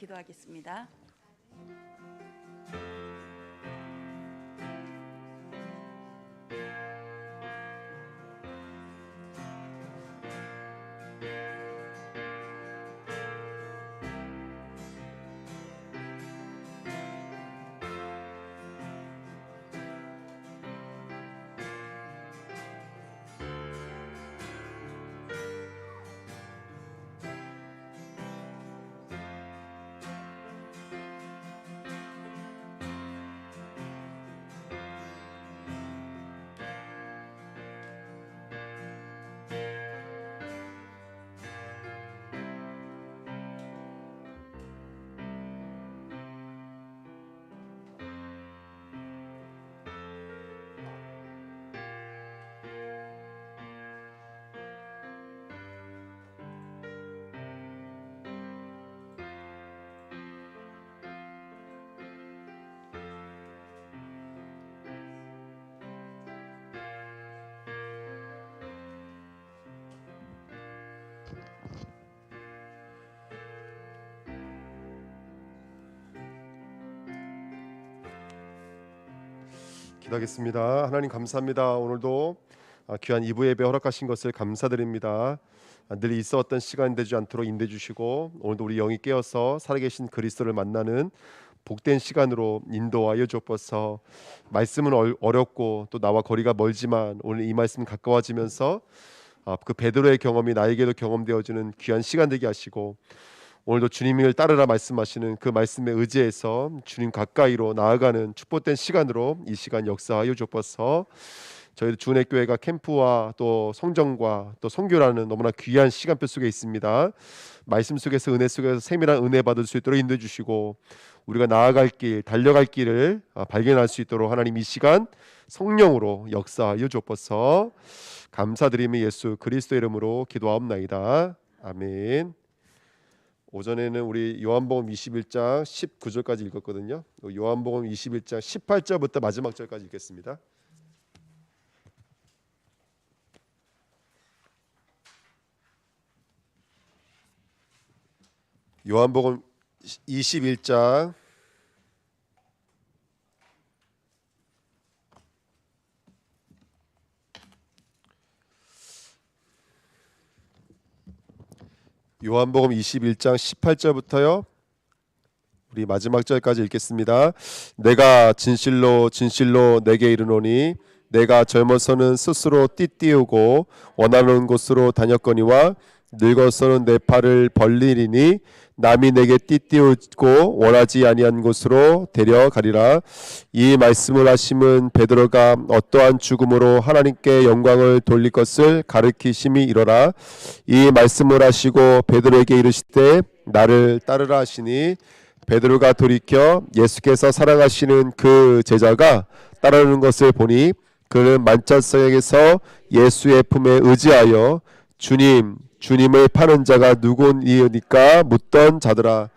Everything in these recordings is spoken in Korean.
기도하겠습니다. 기도하겠습니다. 하나님 감사합니다. 오늘도 귀한 이부 예배 허락하신 것을 감사드립니다. 늘 있어왔던 시간 되지 않도록 인도해 주시고 오늘도 우리 영이 깨어서 살아계신 그리스도를 만나는 복된 시간으로 인도하여 주옵소서. 말씀은 어렵고 또 나와 거리가 멀지만 오늘 이 말씀 가까워지면서 그 베드로의 경험이 나에게도 경험되어지는 귀한 시간 되게 하시고 오늘도 주님을 따르라 말씀하시는 그 말씀에 의지해서 주님 가까이로 나아가는 축복된 시간으로 이 시간 역사하여 주옵소서. 저희도 주은혜교회가 캠프와 또 성정과 또 선교라는 너무나 귀한 시간표 속에 있습니다. 말씀 속에서 은혜 속에서 세밀한 은혜 받을 수 있도록 인도해 주시고 우리가 나아갈 길 달려갈 길을 발견할 수 있도록 하나님 이 시간 성령으로 역사하여 주옵소서. 감사드리며 예수 그리스도 이름으로 기도하옵나이다. 아멘. 오전에는 우리 요한복음 21장 19절까지 읽었거든요. 요한복음 21장 18절부터 마지막 절까지 읽겠습니다. 요한복음 21장 18절부터요. 우리 마지막 절까지 읽겠습니다. 내가 진실로 진실로 내게 이르노니 내가 젊어서는 스스로 띠띠우고 원하는 곳으로 다녔거니와 늙어서는 내 팔을 벌리리니 남이 내게 띠띠우고 원하지 아니한 곳으로 데려가리라. 이 말씀을 하심은 베드로가 어떠한 죽음으로 하나님께 영광을 돌릴 것을 가르치심이 이러라. 이 말씀을 하시고 베드로에게 이르시되 나를 따르라 하시니 베드로가 돌이켜 예수께서 사랑하시는 그 제자가 따르는 것을 보니 그는 만찬석에서 예수의 품에 의지하여 주님을 파는 자가 누구니까 묻던 자더라.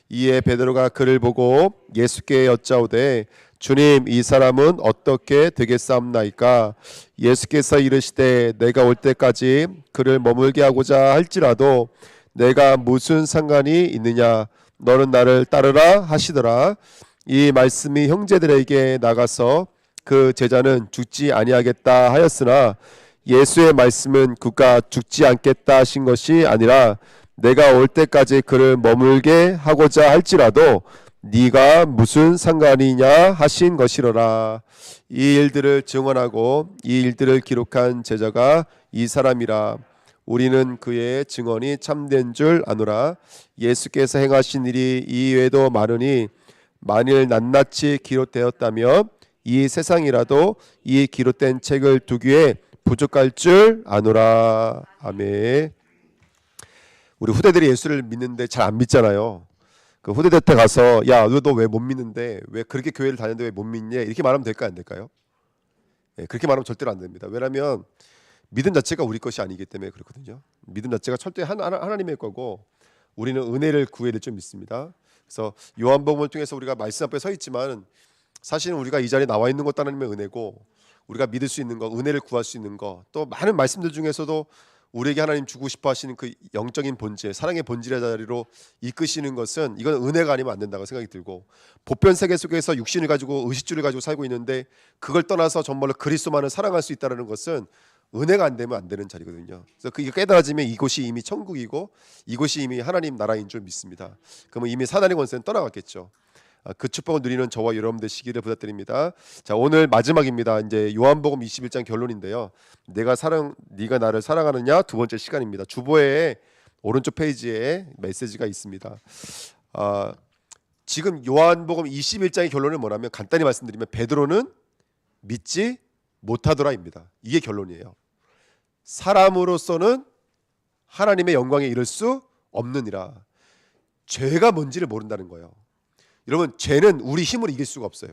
이에 베드로가 그를 보고 예수께 여짜오되 주님, 이 사람은 어떻게 되겠사옵나이까? 예수께서 이르시되 내가 올 때까지 그를 머물게 하고자 할지라도 내가 무슨 상관이 있느냐? 너는 나를 따르라 하시더라. 이 말씀이 형제들에게 나가서 그 제자는 죽지 아니하겠다 하였으나 예수의 말씀은 그가 죽지 않겠다 하신 것이 아니라 내가 올 때까지 그를 머물게 하고자 할지라도 네가 무슨 상관이냐 하신 것이로라. 이 일들을 증언하고 이 일들을 기록한 제자가 이 사람이라. 우리는 그의 증언이 참된 줄 아노라. 예수께서 행하신 일이 이외에도 많으니 만일 낱낱이 기록되었다면 이 세상이라도 이 기록된 책을 두기에 부족할 줄 아노라. 아멘. 우리 후대들이 예수를 믿는데 잘 안 믿잖아요. 그 후대들한테 가서 야, 너 왜 못 믿는데 왜 그렇게 교회를 다녔는데 왜 못 믿냐 이렇게 말하면 될까 안 될까요? 네, 그렇게 말하면 절대로 안 됩니다. 왜냐하면 믿음 자체가 우리 것이 아니기 때문에 그렇거든요. 믿음 자체가 철저히 하나님의 거고 우리는 은혜를 구해야 될 줄 믿습니다. 그래서 요한복음을 통해서 우리가 말씀 앞에 서 있지만 사실은 우리가 이 자리에 나와 있는 것도 하나님의 은혜고 우리가 믿을 수 있는 거, 은혜를 구할 수 있는 거, 또 많은 말씀들 중에서도 우리에게 하나님 주고 싶어 하시는 그 영적인 본질, 사랑의 본질의 자리로 이끄시는 것은 이건 은혜가 아니면 안 된다고 생각이 들고, 보편 세계 속에서 육신을 가지고 의식주를 가지고 살고 있는데 그걸 떠나서 정말로 그리스도만을 사랑할 수 있다는 것은 은혜가 안 되면 안 되는 자리거든요. 그래서 그게 깨달아지면 이곳이 이미 천국이고 이곳이 이미 하나님 나라인 줄 믿습니다. 그러면 이미 사단의 권세는 떠나갔겠죠. 그 축복을 누리는 저와 여러분 되시기를 부탁드립니다. 자, 오늘 마지막입니다. 이제 요한복음 21장 결론인데요. 네가 나를 사랑하느냐, 두 번째 시간입니다. 주보에 오른쪽 페이지에 메시지가 있습니다. 지금 요한복음 21장의 결론은 뭐냐면, 간단히 말씀드리면 베드로는 믿지 못하더라입니다. 이게 결론이에요. 사람으로서는 하나님의 영광에 이를 수 없느니라. 죄가 뭔지를 모른다는 거예요. 여러분, 죄는 우리 힘으로 이길 수가 없어요.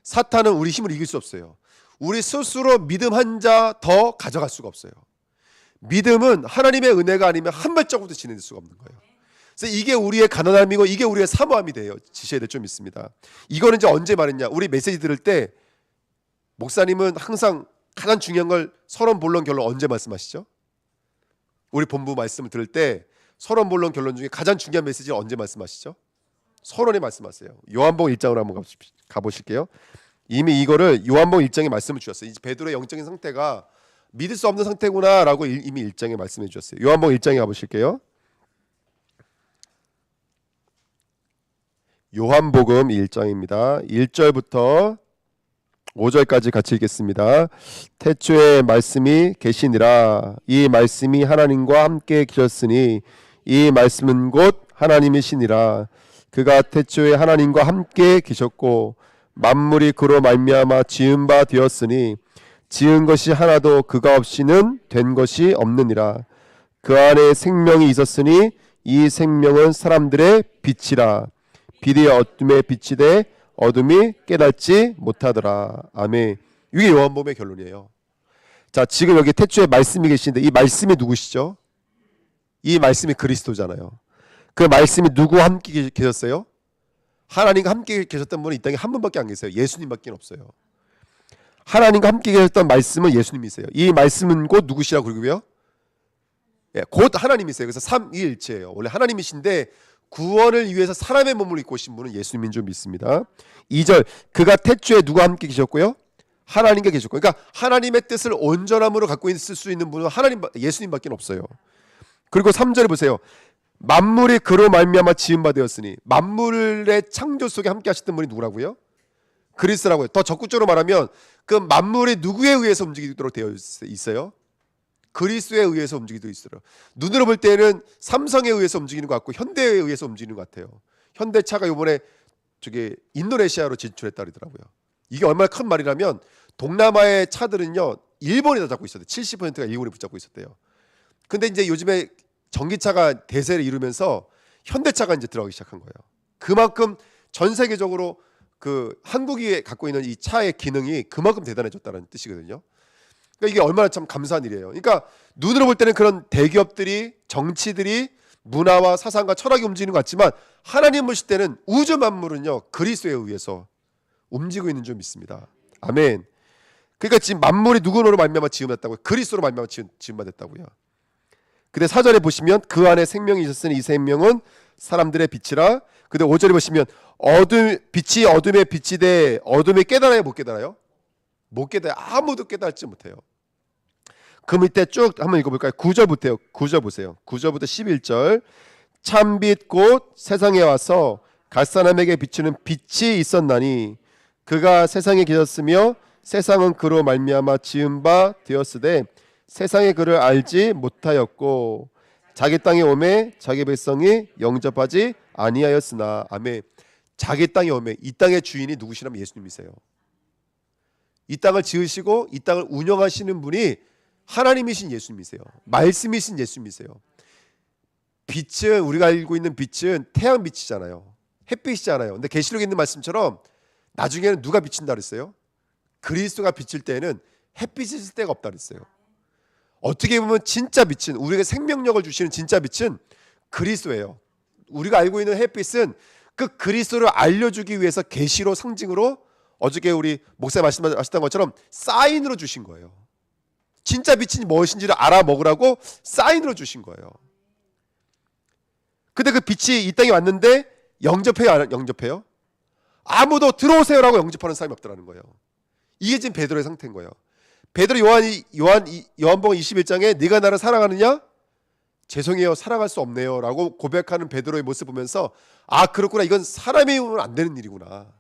사탄은 우리 힘으로 이길 수 없어요. 우리 스스로 믿음 한 자 더 가져갈 수가 없어요. 믿음은 하나님의 은혜가 아니면 한 발자국도 지낼 수가 없는 거예요. 그래서 이게 우리의 가난함이고 이게 우리의 사모함이 돼요. 지셔야 될 줄 믿습니다. 이거는 이제 언제 말했냐? 우리 메시지 들을 때 목사님은 항상 가장 중요한 걸 서론 본론 결론 언제 말씀하시죠? 우리 본부 말씀을 들을 때 서론 본론 결론 중에 가장 중요한 메시지를 언제 말씀하시죠? 서론에 말씀하세요. 요한복음 1장으로 한번 가보실게요. 이미 이거를 요한복음 1장에 말씀을 주셨어요. 이제 베드로의 영적인 상태가 믿을 수 없는 상태구나라고 이미 1장에 말씀해 주셨어요. 요한복음 1장에 가보실게요. 요한복음 1장입니다. 1절부터 5절까지 같이 읽겠습니다. 태초에 말씀이 계시니라. 이 말씀이 하나님과 함께 계셨으니 이 말씀은 곧 하나님이시니라. 그가 태초에 하나님과 함께 계셨고 만물이 그로 말미암아 지은 바 되었으니 지은 것이 하나도 그가 없이는 된 것이 없느니라. 그 안에 생명이 있었으니 이 생명은 사람들의 빛이라. 빛이 어둠에 빛이 돼 어둠이 깨닫지 못하더라. 아멘. 이게 요한복음의 결론이에요. 자, 지금 여기 태초에 말씀이 계신데 이 말씀이 누구시죠? 이 말씀이 그리스도잖아요. 그 말씀이 누구와 함께 계셨어요? 하나님과 함께 계셨던 분은 이 땅에 한 분밖에 안 계세요. 예수님밖에 없어요. 하나님과 함께 계셨던 말씀은 예수님이세요. 이 말씀은 곧 누구시라고 그러고요? 곧 하나님이세요. 그래서 삼위일체예요. 원래 하나님이신데 구원을 위해서 사람의 몸을 입고 오신 분은 예수님인 줄 믿습니다. 2절, 그가 태초에 누가 함께 계셨고요? 하나님과 계셨고, 그러니까 하나님의 뜻을 온전함으로 갖고 있을 수 있는 분은 예수님밖에 없어요. 그리고 3절 보세요. 만물이 그로 말미암아 지은 바 되었으니, 만물의 창조 속에 함께 하셨던 분이 누구라고요? 그리스도라고요. 더 적극적으로 말하면 그 만물이 누구에 의해서 움직이도록 되어 있어요? 그리스도에 의해서 움직이도록 있어요. 눈으로 볼 때는 삼성에 의해서 움직이는 것 같고 현대에 의해서 움직이는 것 같아요. 현대차가 이번에 저기 인도네시아로 진출했다 그러더라고요. 이게 얼마나 큰 말이라면 동남아의 차들은요 일본이 다 잡고 있었대요. 70%가 일본이 붙잡고 있었대요. 근데 이제 요즘에 전기차가 대세를 이루면서 현대차가 이제 들어가기 시작한 거예요. 그만큼 전 세계적으로 그 한국이 갖고 있는 이 차의 기능이 그만큼 대단해졌다는 뜻이거든요. 그러니까 이게 얼마나 참 감사한 일이에요. 그러니까 눈으로 볼 때는 그런 대기업들이, 정치들이 문화와 사상과 철학이 움직이는 것 같지만 하나님 보실 때는 우주 만물은요 그리스도에 의해서 움직이고 있는 줄 믿습니다. 아멘. 그러니까 지금 만물이 누구로 말미암아 지음했다고요? 그리스도로 말미암아 지음받았다고요. 근데 4절에 보시면 그 안에 생명이 있었으니 이 생명은 사람들의 빛이라. 근데 5절에 보시면 빛이 어둠에 빛이 돼 어둠에 깨달아요, 못 깨달아요? 못 깨달아요. 아무도 깨달지 못해요. 그 밑에 쭉 한번 읽어볼까요? 9절부터요. 9절 보세요. 9절부터 11절. 참빛 곧 세상에 와서 갓 사람에게 비추는 빛이 있었나니 그가 세상에 계셨으며 세상은 그로 말미암아 지은 바 되었으되 세상에 그를 알지 못하였고 자기 땅에 오매 자기 백성이 영접하지 아니하였으나. 아멘. 자기 땅에 오매, 이 땅의 주인이 누구시냐면 예수님이세요. 이 땅을 지으시고 이 땅을 운영하시는 분이 하나님이신 예수님이세요. 말씀이신 예수님이세요. 빛은, 우리가 알고 있는 빛은 태양빛이잖아요. 햇빛이잖아요. 근데 계시록에 있는 말씀처럼 나중에는 누가 비친다 그랬어요? 그리스도가 비칠 때는 햇빛이 있을 때가 없다 그랬어요. 어떻게 보면 진짜 빛은, 우리에게 생명력을 주시는 진짜 빛은 그리스도예요. 우리가 알고 있는 햇빛은 그 그리스도를 알려주기 위해서 계시로, 상징으로, 어저께 우리 목사님 말씀하셨던 것처럼 사인으로 주신 거예요. 진짜 빛이 무엇인지를 알아먹으라고 사인으로 주신 거예요. 근데 그 빛이 이 땅에 왔는데 영접해요, 안 영접해요? 아무도 들어오세요라고 영접하는 사람이 없더라는 거예요. 이게 지금 베드로의 상태인 거예요. 베드로 요한복음 21장에 네가 나를 사랑하느냐? 죄송해요, 사랑할 수 없네요 라고 고백하는 베드로의 모습 보면서 아, 그렇구나, 이건 사람의 힘으로는 안 되는 일이구나,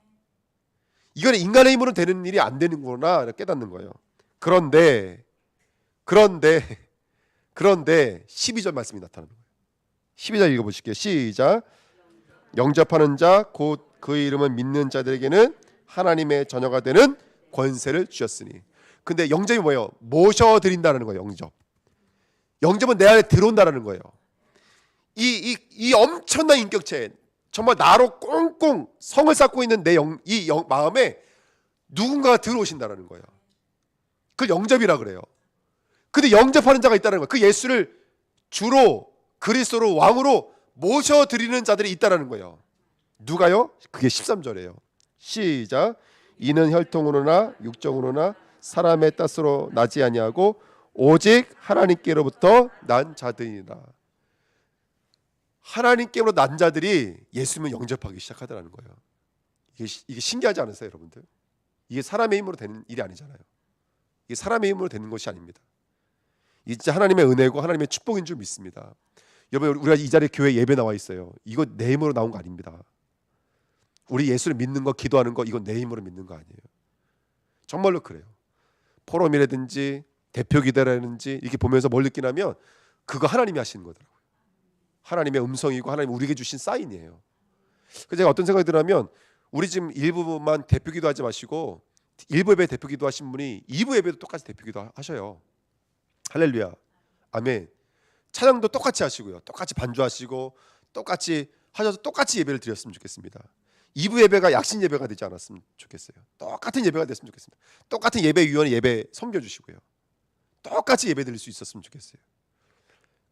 이건 인간의 힘으로 되는 일이 안 되는구나 깨닫는 거예요. 그런데 12절 말씀이 나타나는 거예요. 12절 읽어보실게요. 시작. 영접하는 자 곧 그 이름을 믿는 자들에게는 하나님의 자녀가 되는 권세를 주셨으니. 근데 영접이 뭐예요? 모셔드린다는 거예요. 영접은 내 안에 들어온다는 거예요. 이 엄청난 인격체, 정말 나로 꽁꽁 성을 쌓고 있는 이 마음에 누군가가 들어오신다는 거예요. 그걸 영접이라 그래요. 근데 영접하는 자가 있다는 거예요. 그 예수를 주로 그리스도로 왕으로 모셔드리는 자들이 있다는 거예요. 누가요? 그게 13절이에요. 시작. 이는 혈통으로나 육정으로나 사람의 뜻으로 나지 아니하고 오직 하나님께로부터 난 자들이라. 하나님께로부터 난 자들이 예수님을 영접하기 시작하더라는 거예요. 이게 신기하지 않으세요, 여러분들? 이게 사람의 힘으로 되는 일이 아니잖아요. 이게 사람의 힘으로 되는 것이 아닙니다. 이게 진짜 하나님의 은혜고 하나님의 축복인 줄 믿습니다. 여러분, 우리가 이 자리에 교회 예배 나와 있어요. 이거 내 힘으로 나온 거 아닙니다. 우리 예수를 믿는 거, 기도하는 거, 이거 내 힘으로 믿는 거 아니에요. 정말로 그래요. 포럼이라든지 대표 기도라든지 이렇게 보면서 뭘 느끼냐면 그거 하나님이 하시는 거더라고요. 하나님의 음성이고 하나님 우리에게 주신 사인이에요. 그래서 제가 어떤 생각이 드냐면 우리 지금 일부만 대표 기도하지 마시고 일부 예배 대표 기도하신 분이 2부 예배도 똑같이 대표 기도하셔요. 할렐루야, 아멘. 찬양도 똑같이 하시고요, 똑같이 반주하시고 똑같이 하셔서 똑같이 예배를 드렸으면 좋겠습니다. 2부 예배가 약신 예배가 되지 않았으면 좋겠어요. 똑같은 예배가 됐으면 좋겠습니다. 똑같은 예배위원회 예배 섬겨주시고요, 똑같이 예배 드릴 수 있었으면 좋겠어요.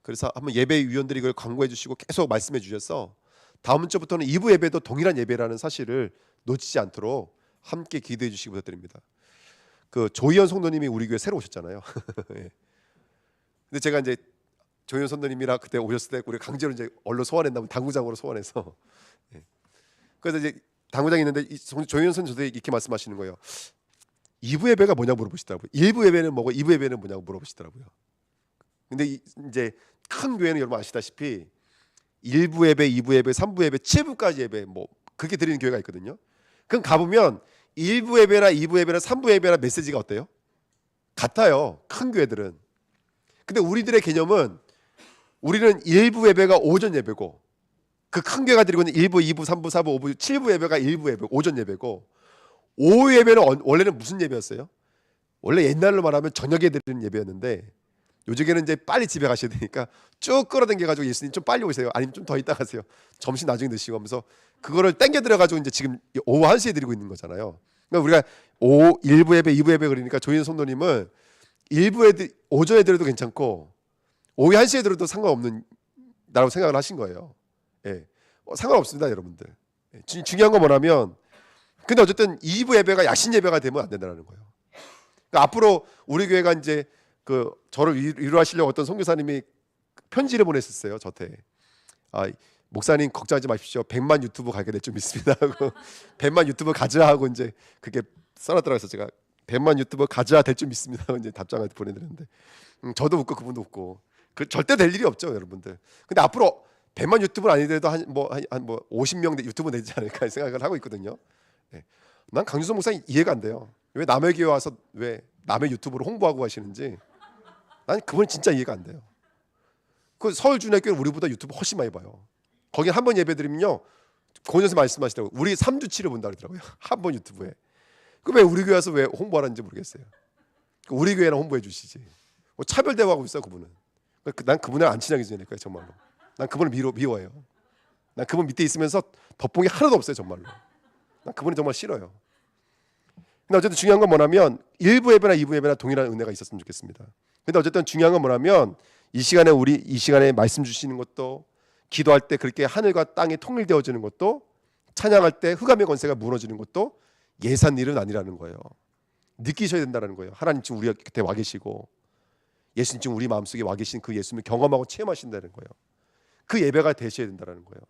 그래서 한번 예배위원들이 이걸 광고해 주시고 계속 말씀해 주셔서 다음 주부터는 2부 예배도 동일한 예배라는 사실을 놓치지 않도록 함께 기도해 주시기 부탁드립니다. 그 조희연 성도님이 우리 교회 새로 오셨잖아요. 예. 근데 제가 이제 조희연 성도님이랑 그때 오셨을 때 우리 강제로 이제 얼로 소환했나면 당구장으로 소환해서 예. 그래서 이제 당구장이 있는데 조희연 선생님이 이렇게 말씀하시는 거예요. 2부 예배가 뭐냐고 물어보시더라고요. 1부 예배는 뭐고 2부 예배는 뭐냐고 물어보시더라고요. 근데 이제 큰 교회는 여러분 아시다시피 1부 예배, 2부 예배, 3부 예배, 7부까지 예배 뭐 그렇게 드리는 교회가 있거든요. 그럼 가보면 1부 예배나 2부 예배나 3부 예배나 메시지가 어때요? 같아요, 큰 교회들은. 근데 우리들의 개념은 우리는 1부 예배가 오전 예배고 그 큰 교회가 드리고 있는 1부, 2부, 3부, 4부, 5부, 7부 예배가 1부 예배, 오전 예배고 오후 예배는 원래는 무슨 예배였어요? 원래 옛날로 말하면 저녁에 드리는 예배였는데 요즘에는 이제 빨리 집에 가셔야 되니까 쭉 끌어당겨가지고 예수님 좀 빨리 오세요, 아니면 좀 더 이따 가세요, 점심 나중에 드시고 하면서 그거를 땡겨 들어가지고 이제 지금 오후 1시에 드리고 있는 거잖아요. 그러니까 우리가 1부 예배, 2부 예배 그러니까 조인 성도님은 1부에 오전에 들어도 괜찮고 오후 1시에 들어도 상관없는 나라고 생각을 하신 거예요. 예. 상관없습니다, 여러분들. 예. 중요한 건 뭐냐면 근데 어쨌든 2부 예배가 야신 예배가 되면 안 된다는 거예요. 그러니까 앞으로 우리 교회가 이제 그 저를 위로하시려고 어떤 선교사님이 편지를 보냈었어요, 저한테. 아, 목사님 걱정하지 마십시오, 100만 유튜브 가게 될 줄 믿습니다 하고 100만 유튜브 가자 하고 이제 그게 써놨더라고요. 그래서 제가 100만 유튜버 가자 될 줄 믿습니다 하고 이제 답장을 보내드렸는데 저도 웃고 그분도 웃고 그 절대 될 일이 없죠, 여러분들. 근데 앞으로 100만 유튜브는 아니더라도 한 50명 유튜브 되지 않을까 생각을 하고 있거든요. 네. 난 강준성 목사님 이해가 안 돼요. 왜 남의 교회 와서 왜 남의 유튜브를 홍보하고 하시는지 난 그건 진짜 이해가 안 돼요. 그 서울주내교회 우리보다 유튜브 훨씬 많이 봐요. 거기 한 번 예배 드리면요, 고은여서 말씀하시더라고요. 우리 3주치를 본다 그러더라고요, 한 번 유튜브에. 그 왜 우리 교회 와서 왜 홍보하는지 모르겠어요. 우리 교회나 홍보해 주시지. 뭐 차별 대화하고 있어요, 그분은. 난 그분을 안 친하게 지내니까요, 정말로. 난 그분을 미워해요. 난 그분 밑에 있으면서 덕봉이 하나도 없어요, 정말로. 난 그분이 정말 싫어요. 근데 어쨌든 중요한 건 뭐냐면 1부 예배나 2부 예배나 동일한 은혜가 있었으면 좋겠습니다. 근데 어쨌든 중요한 건 뭐냐면 이 시간에 말씀 주시는 것도, 기도할 때 그렇게 하늘과 땅이 통일되어지는 것도, 찬양할 때 흑암의 권세가 무너지는 것도 예산 일은 아니라는 거예요. 느끼셔야 된다는 거예요. 하나님 지금 우리 곁에 와 계시고 예수님 지금 우리 마음속에 와 계신 그 예수님을 경험하고 체험하신다는 거예요. 그 예배가 되셔야 된다는 거예요.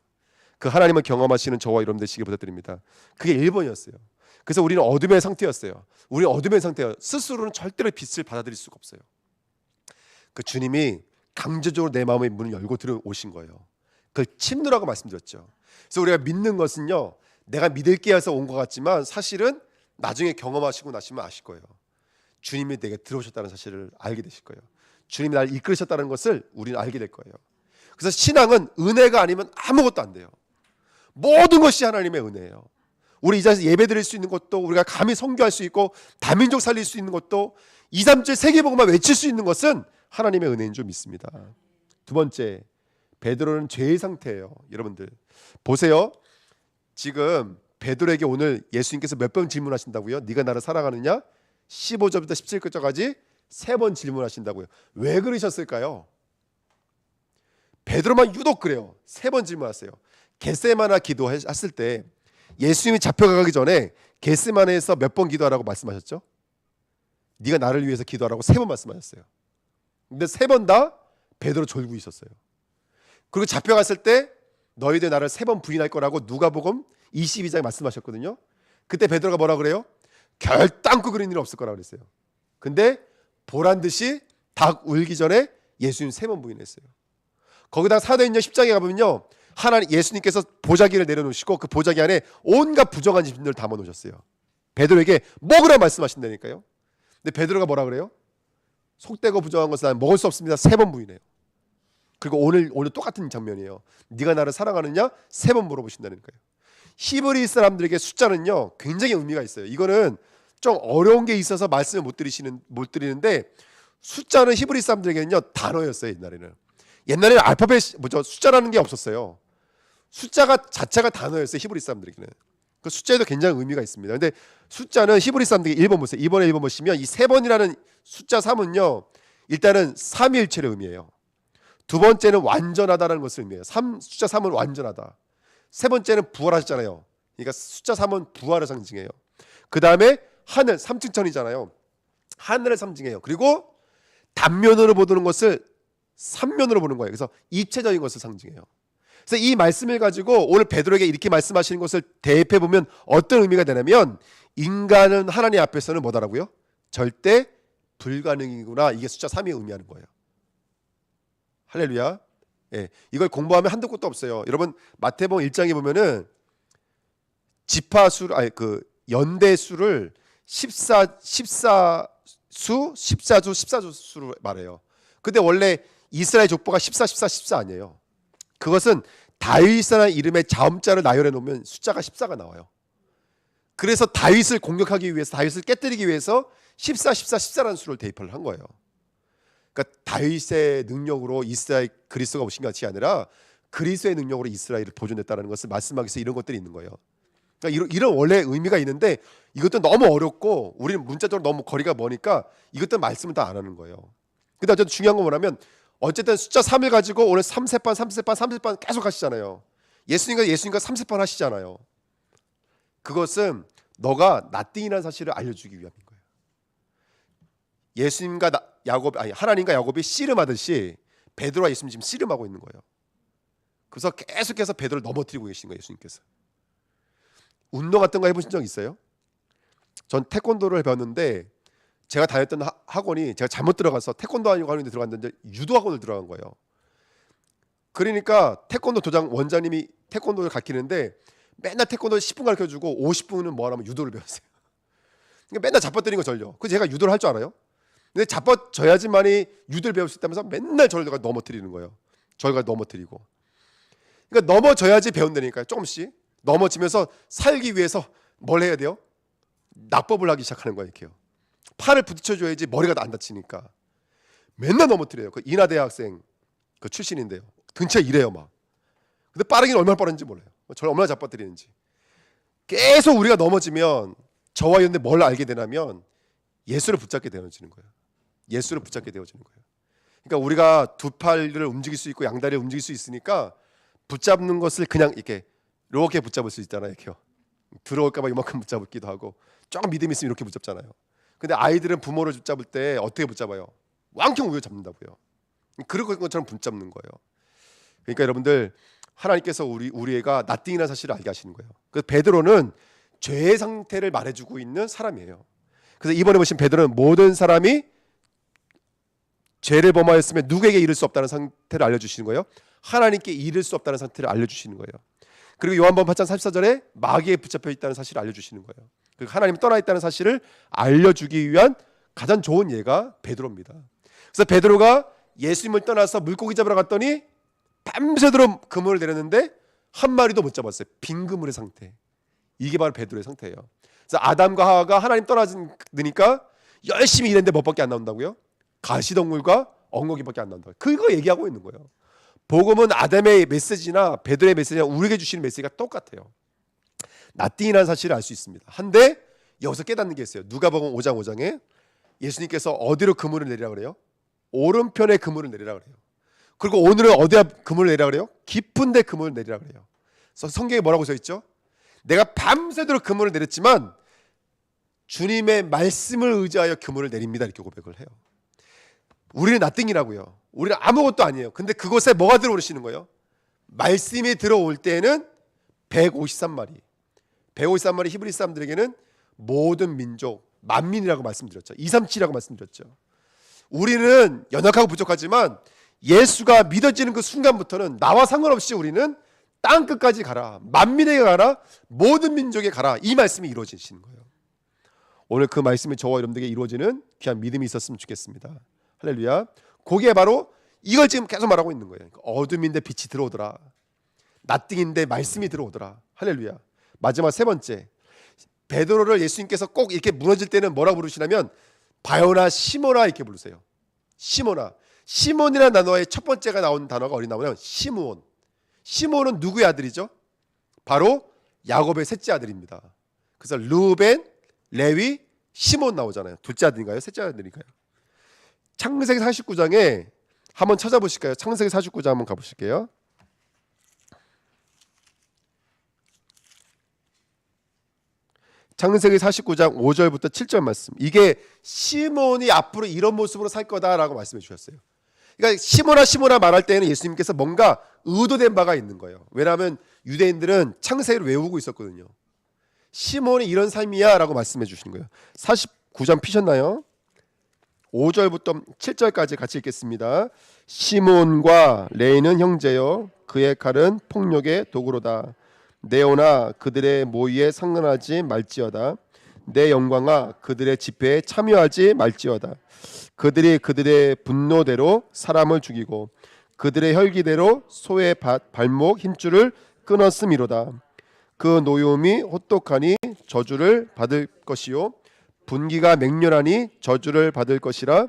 그 하나님을 경험하시는 저와 여러분 되시길 부탁드립니다. 그게 1번이었어요. 그래서 우리는 어둠의 상태였어요. 우리 어둠의 상태예요. 스스로는 절대로 빛을 받아들일 수가 없어요. 그 주님이 강제적으로 내 마음의 문을 열고 들어오신 거예요. 그걸 침노라고 말씀드렸죠. 그래서 우리가 믿는 것은요, 내가 믿을게 해서 온 것 같지만 사실은 나중에 경험하시고 나시면 아실 거예요. 주님이 내게 들어오셨다는 사실을 알게 되실 거예요. 주님이 나를 이끌으셨다는 것을 우리는 알게 될 거예요. 그래서 신앙은 은혜가 아니면 아무것도 안 돼요. 모든 것이 하나님의 은혜예요. 우리 이 자리에서 예배 드릴 수 있는 것도, 우리가 감히 선교할 수 있고 다민족 살릴 수 있는 것도, 2, 3절 세계복음만 외칠 수 있는 것은 하나님의 은혜인 줄 믿습니다. 두 번째, 베드로는 죄의 상태예요. 여러분들 보세요. 지금 베드로에게 오늘 예수님께서 몇 번 질문하신다고요? 네가 나를 사랑하느냐? 15절부터 17절까지 3번 질문하신다고요. 왜 그러셨을까요? 베드로만 유독 그래요. 3번 질문하세요. 겟세마네 기도했을 때 예수님이 잡혀가기 전에 겟세마네에서 몇 번 기도하라고 말씀하셨죠? 네가 나를 위해서 기도하라고 3번 말씀하셨어요. 근데 3번 다 베드로 졸고 있었어요. 그리고 잡혀갔을 때 너희들 나를 3번 부인할 거라고 누가복음 22장에 말씀하셨거든요. 그때 베드로가 뭐라 그래요? 결단코 그런 일은 없을 거라고 그랬어요. 근데 보란 듯이 닭 울기 전에 예수님 3번 부인했어요. 거기다 사도행전 10장에 가보면요, 하나님 예수님께서 보자기를 내려놓으시고 그 보자기 안에 온갖 부정한 짐들을 담아 놓으셨어요. 베드로에게 먹으라 말씀하신다니까요. 근데 베드로가 뭐라 그래요? 속되고 부정한 것은 난 먹을 수 없습니다. 3번 부인해요. 그리고 오늘 똑같은 장면이에요. 네가 나를 사랑하느냐? 3번 물어보신다는 거예요. 히브리 사람들에게 숫자는요 굉장히 의미가 있어요. 이거는 좀 어려운 게 있어서 말씀을 못 드리는데, 숫자는 히브리 사람들에게는요 단어였어요. 옛날에는 알파벳 숫자라는 게 없었어요. 숫자가 자체가 단어였어요. 히브리 사람들에게는. 그 숫자에도 굉장히 의미가 있습니다. 근데 숫자는 히브리 사람들에게 1번 보세요. 2번에 1번 보시면 이 3번이라는 숫자 3은요 일단은 삼위일체를 의미해요. 두 번째는 완전하다라는 것을 의미해요. 숫자 3은 완전하다. 세 번째는 부활하셨잖아요. 그러니까 숫자 3은 부활을 상징해요. 그 다음에 하늘, 3층천이잖아요. 하늘을 상징해요. 그리고 단면으로 보는 것을 3면으로 보는 거예요. 그래서 입체적인 것을 상징해요. 그래서 이 말씀을 가지고 오늘 베드로에게 이렇게 말씀하시는 것을 대입해 보면 어떤 의미가 되냐면, 인간은 하나님 앞에서는 뭐다라고요? 절대 불가능이구나. 이게 숫자 3이 의미하는 거예요. 할렐루야. 예, 이걸 공부하면 한도 끝도 없어요. 여러분 마태복음 1장에 보면은 지파수, 연대수를 14수로 말해요. 근데 원래 이스라엘 족보가 14 아니에요. 그것은 다윗이라는 이름의 자음자를 나열해 놓으면 숫자가 14가 나와요. 그래서 다윗을 공격하기 위해서, 다윗을 깨뜨리기 위해서 14라는 수를 대입을 한 거예요. 그러니까 다윗의 능력으로 이스라엘 그리스도가 오신 것이 아니라 그리스도의 능력으로 이스라엘을 보존했다는 것을 말씀하기 위해서 이런 것들이 있는 거예요. 그러니까 이런 원래 의미가 있는데 이것도 너무 어렵고 우리는 문자적으로 너무 거리가 머니까 이것도 말씀을 다 안 하는 거예요. 근데 어쨌든 중요한 건 뭐냐면, 어쨌든 숫자 3을 가지고 오늘 3세판 계속 하시잖아요. 예수님과 3세판 하시잖아요. 그것은 너가 나띵이라는 사실을 알려주기 위함인 거예요. 예수님과 하나님과 야곱이 씨름하듯이 베드로와 예수님 지금 씨름하고 있는 거예요. 그래서 계속해서 베드로를 넘어뜨리고 계신 거예요. 예수님께서. 운동 같은 거 해보신 적 있어요? 전 태권도를 배웠는데, 제가 다녔던 학원이 제가 잘못 들어가서 태권도 학원에 들어갔는데 유도 학원을 들어간 거예요. 그러니까 태권도 도장 원장님이 태권도를 가르치는데 맨날 태권도 10분 가르쳐주고 50분은 뭐 하냐면 유도를 배웠어요. 그러니까 맨날 잡아뜨리는 거 절려. 그래서 제가 유도를 할 줄 알아요? 근데 잡아줘야지만이 유도를 배울 수 있다면서 맨날 저를 넘어뜨리는 거예요. 저희가 넘어뜨리고. 그러니까 넘어져야지 배운다니까요. 조금씩 넘어지면서 살기 위해서 뭘 해야 돼요? 낙법을 하기 시작하는 거예요. 이렇게요. 팔을 부딪혀줘야지 머리가 안 다치니까. 맨날 넘어뜨려요. 그 인하대 학생 그 출신인데요. 등치가 이래요 막. 근데 빠르기는 얼마나 빠른지 몰라요. 저를 얼마나 잡아뜨리는지. 계속 우리가 넘어지면 저와 이런데 뭘 알게 되냐면 예수를 붙잡게 되어지는 거예요. 예수를 붙잡게 되어지는 거예요. 그러니까 우리가 두 팔을 움직일 수 있고 양다리를 움직일 수 있으니까 붙잡는 것을 그냥 이렇게 붙잡을 수 있잖아요. 이렇게요. 들어올까 봐 이만큼 붙잡기도 하고, 조금 믿음 있으면 이렇게 붙잡잖아요. 근데 아이들은 부모를 붙잡을 때 어떻게 붙잡아요? 왕창 우유 잡는다고요. 그런 것처럼 붙잡는 거예요. 그러니까 여러분들 하나님께서 우리가 나띵이라는 사실을 알게 하시는 거예요. 그래서 베드로는 죄의 상태를 말해주고 있는 사람이에요. 그래서 이번에 보신 베드로는 모든 사람이 죄를 범하였으면 누구에게 이를 수 없다는 상태를 알려주시는 거예요. 하나님께 이를 수 없다는 상태를 알려주시는 거예요. 그리고 요한복음 8장 44절에 마귀에 붙잡혀 있다는 사실을 알려주시는 거예요. 그리고 하나님이 떠나 있다는 사실을 알려주기 위한 가장 좋은 예가 베드로입니다. 그래서 베드로가 예수님을 떠나서 물고기 잡으러 갔더니 밤새도록 그물을 내렸는데 한 마리도 못 잡았어요. 빈 그물의 상태. 이게 바로 베드로의 상태예요. 그래서 아담과 하와가 하나님 떠나니까 열심히 일했는데 뭐밖에 안 나온다고요? 가시덩굴과 엉겅퀴밖에 안 나온다고요. 그거 얘기하고 있는 거예요. 복음은 아담의 메시지나 베드로의 메시지나 우리에게 주시는 메시지가 똑같아요. 나띵이라는 사실을 알 수 있습니다. 한데 여기서 깨닫는 게 있어요. 누가복음 5장 5장에 예수님께서 어디로 그물을 내리라 그래요? 오른편에 그물을 내리라 그래요. 그리고 오늘은 어디에 그물을 내리라 그래요? 깊은 데 그물을 내리라 그래요. 그래서 성경에 뭐라고 써 있죠? 내가 밤새도록 그물을 내렸지만 주님의 말씀을 의지하여 그물을 내립니다. 이렇게 고백을 해요. 우리는 나띵이라고요. 우리는 아무것도 아니에요. 근데 그곳에 뭐가 들어오시는 거예요? 말씀이 들어올 때에는 153마리. 153마리 히브리 사람들에게는 모든 민족, 만민이라고 말씀드렸죠. 237이라고 말씀드렸죠. 우리는 연약하고 부족하지만 예수가 믿어지는 그 순간부터는 나와 상관없이 우리는 땅 끝까지 가라. 만민에게 가라. 모든 민족에 가라. 이 말씀이 이루어지시는 거예요. 오늘 그 말씀이 저와 여러분들에게 이루어지는 귀한 믿음이 있었으면 좋겠습니다. 할렐루야. 거기에 바로 이걸 지금 계속 말하고 있는 거예요. 어둠인데 빛이 들어오더라. 나띵인데 말씀이 들어오더라. 할렐루야. 마지막 세 번째, 베드로를 예수님께서 꼭 이렇게 무너질 때는 뭐라고 부르시냐면 바요나 시모나 이렇게 부르세요. 시모나. 시몬이라는 단어의 첫 번째가 나온 단어가 어디 나오냐면 시므온. 시몬은 누구의 아들이죠? 바로 야곱의 셋째 아들입니다. 그래서 르벤, 레위, 시몬 나오잖아요. 둘째 아들인가요? 셋째 아들인가요? 창세기 49장에 한번 찾아보실까요? 창세기 49장 한번 가보실게요. 창세기 49장 5절부터 7절 말씀. 이게 시몬이 앞으로 이런 모습으로 살 거다라고 말씀해 주셨어요. 그러니까 시몬아 말할 때는 예수님께서 뭔가 의도된 바가 있는 거예요. 왜냐하면 유대인들은 창세기를 외우고 있었거든요. 시몬이 이런 삶이야 라고 말씀해 주시는 거예요. 49장 피셨나요? 5절부터 7절까지 같이 읽겠습니다. 시몬과 레이는 형제여 그의 칼은 폭력의 도구로다. 네오나 그들의 모의에 상관하지 말지어다. 내 영광아 그들의 집회에 참여하지 말지어다. 그들이 그들의 분노대로 사람을 죽이고 그들의 혈기대로 소의 발목 힘줄을 끊었음이로다. 그 노여움이 혹독하니 저주를 받을 것이요 분기가 맹렬하니 저주를 받을 것이라.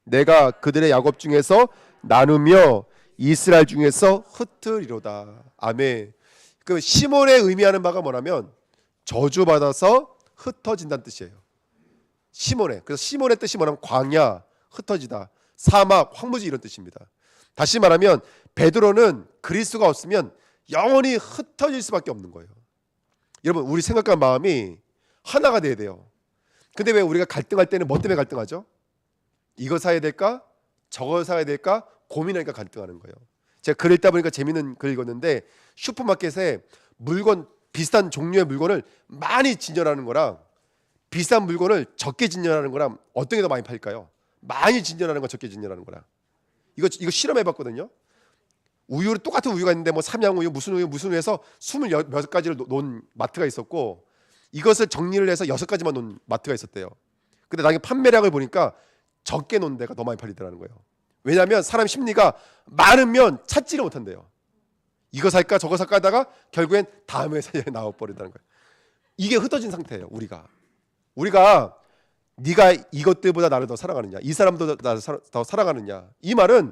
내가 그들의 야곱 중에서 나누며 이스라엘 중에서 흩으리로다. 아멘. 그 시몬의 의미하는 바가 뭐냐면 저주받아서 흩어진다는 뜻이에요. 시몬의. 그래서 시몬의 뜻이 뭐냐면 광야, 흩어지다, 사막, 황무지 이런 뜻입니다. 다시 말하면 베드로는 그리스도가 없으면 영원히 흩어질 수밖에 없는 거예요. 여러분 우리 생각과 마음이 하나가 돼야 돼요. 근데 왜 우리가 갈등할 때는 뭐 때문에 갈등하죠? 이거 사야 될까? 저거 사야 될까? 고민하니까 갈등하는 거예요. 제가 글 읽다 보니까 재밌는 글 읽었는데 슈퍼마켓에 물건 비슷한 종류의 물건을 많이 진열하는 거랑 비싼 물건을 적게 진열하는 거랑 어떤 게 더 많이 팔릴까요? 많이 진열하는 거 적게 진열하는 거랑. 이거 실험해봤거든요. 우유를 똑같은 우유가 있는데 뭐 삼양우유 무슨 우유해서 20몇 가지를 놓은 마트가 있었고 이것을 정리를 해서 6가지만 놓은 마트가 있었대요. 근데 나중에 판매량을 보니까 적게 놓은 데가 더 많이 팔리더라는 거예요. 왜냐하면 사람 심리가 많으면 찾지를 못한대요. 이거 살까 저거 살까 하다가 결국엔 다음에 사야 나와버린다는 거예요. 이게 흩어진 상태예요. 우리가 네가 이것들보다 나를 더 사랑하느냐, 이 사람도 나를 더 사랑하느냐, 이 말은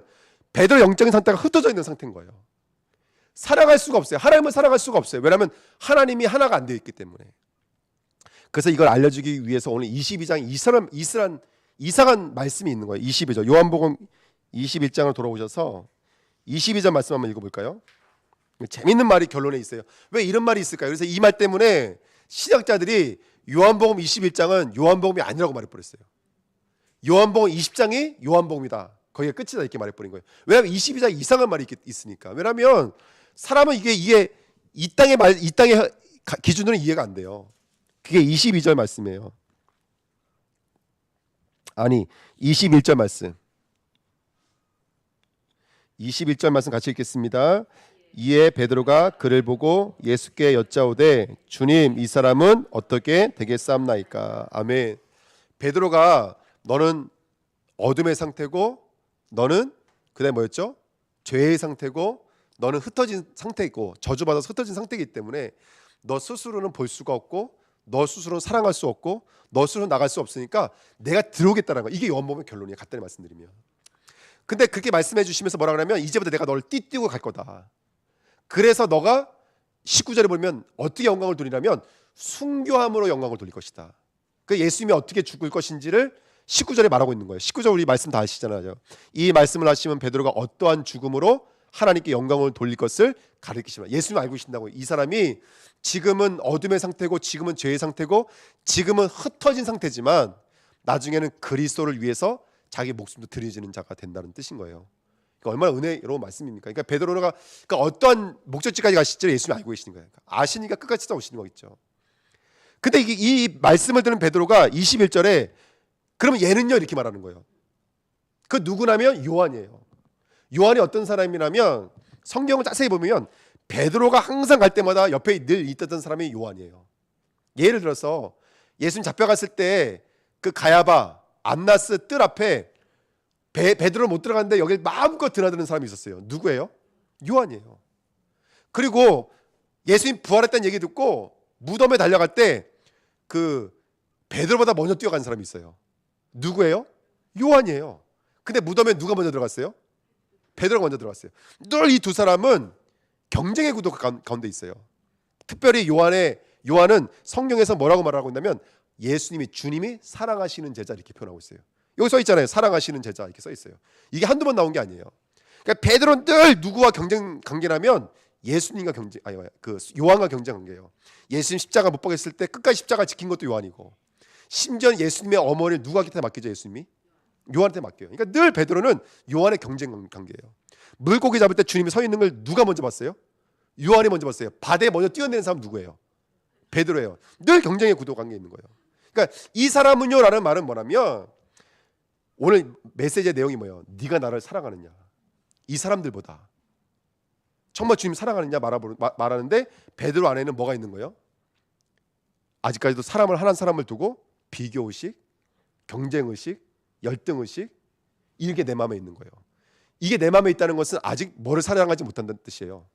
베드로 영적인 상태가 흩어져 있는 상태인 거예요. 사랑할 수가 없어요. 하나님을 사랑할 수가 없어요. 왜냐하면 하나님이 하나가 안 되어 있기 때문에. 그래서 이걸 알려주기 위해서 오늘 22장 이상한 말씀이 있는 거예요. 22절 요한복음 21장을 돌아오셔서 22절 말씀 한번 읽어볼까요? 재밌는 말이 결론에 있어요. 왜 이런 말이 있을까요? 그래서 이 말 때문에 신학자들이 요한복음 21장은 요한복음이 아니라고 말해버렸어요. 요한복음 20장이 요한복음이다. 거기가 끝이다 이렇게 말해버린 거예요. 왜냐하면 22장 이상한 말이 있으니까. 왜냐하면 사람은 이게 이 땅의 기준으로 이해가 안 돼요. 그게 22절 말씀이에요. 아니 21절 말씀. 21절 말씀 같이 읽겠습니다. 이에 베드로가 그를 보고 예수께 여짜오되 주님 이 사람은 어떻게 되겠사옵나이까. 아멘. 베드로가 너는 어둠의 상태고 너는 그다음에 뭐였죠? 죄의 상태고 너는 흩어진 상태이고 저주받아서 흩어진 상태이기 때문에 너 스스로는 볼 수가 없고 너 스스로는 사랑할 수 없고 너 스스로 나갈 수 없으니까 내가 들어오겠다는 거. 이게 요한복음의 결론이에요. 간단히 말씀드리면. 근데 그렇게 말씀해 주시면서 뭐라 그러냐면 이제부터 내가 너를 띠띠고 갈 거다. 그래서 너가 19절에 보면 어떻게 영광을 돌리냐면 순교함으로 영광을 돌릴 것이다. 그 예수님이 어떻게 죽을 것인지를 19절에 말하고 있는 거예요. 19절 우리 말씀 다 아시잖아요. 이 말씀을 하시면 베드로가 어떠한 죽음으로 하나님께 영광을 돌릴 것을 가르치시면 예수님 알고 계신다고. 이 사람이 지금은 어둠의 상태고 지금은 죄의 상태고 지금은 흩어진 상태지만 나중에는 그리스도를 위해서 자기 목숨도 드려지는 자가 된다는 뜻인 거예요. 그러니까 얼마나 은혜로운 말씀입니까? 그러니까 베드로가 어떠한 목적지까지 가실지를 예수님이 알고 계시는 거예요. 아시니까 끝까지 찾아오시는 거겠죠. 근데 이 말씀을 들은 베드로가 21절에 그러면 얘는요 이렇게 말하는 거예요. 그 누구냐면 요한이에요. 요한이 어떤 사람이냐면 성경을 자세히 보면 베드로가 항상 갈 때마다 옆에 늘 있던 사람이 요한이에요. 예를 들어서 예수님 잡혀갔을 때 그 가야바 안나스 뜰 앞에 베드로 못 들어갔는데 여기 마음껏 드나드는 사람이 있었어요. 누구예요? 요한이에요. 그리고 예수님 부활했다는 얘기 듣고 무덤에 달려갈 때 그 베드로보다 먼저 뛰어간 사람이 있어요. 누구예요? 요한이에요. 근데 무덤에 누가 먼저 들어갔어요? 베드로가 먼저 들어갔어요. 늘 이 두 사람은 경쟁의 구도 가운데 있어요. 특별히 요한은 성경에서 뭐라고 말하고 있냐면 예수님이 주님이 사랑하시는 제자 이렇게 표현하고 있어요. 여기 써 있잖아요. 사랑하시는 제자 이렇게 써 있어요. 이게 한두 번 나온 게 아니에요. 그러니까 베드로는 늘 누구와 경쟁 관계라면 예수님과 요한과 경쟁 관계예요. 예수님 십자가 못 박았을 때 끝까지 십자가 지킨 것도 요한이고 심지어 예수님의 어머니를 누구한테 맡기죠? 예수님이 요한한테 맡겨요. 그러니까 늘 베드로는 요한의 경쟁 관계예요. 물고기 잡을 때 주님이 서 있는 걸 누가 먼저 봤어요? 요한이 먼저 봤어요. 바다에 먼저 뛰어내는 사람 누구예요? 베드로예요. 늘 경쟁의 구도 관계에 있는 거예요. 그러니까 이 사람은요 라는 말은 뭐냐면 오늘 메시지의 내용이 뭐예요? 네가 나를 사랑하느냐. 이 사람들보다 정말 주님 사랑하느냐 말하는데 베드로 안에는 뭐가 있는 거예요? 아직까지도 하나님 사람을 두고 비교의식, 경쟁의식, 열등의식 이게 내 마음에 있는 거예요. 이게 내 마음에 있다는 것은 아직 뭐를 사랑하지 못한다는 뜻이에요.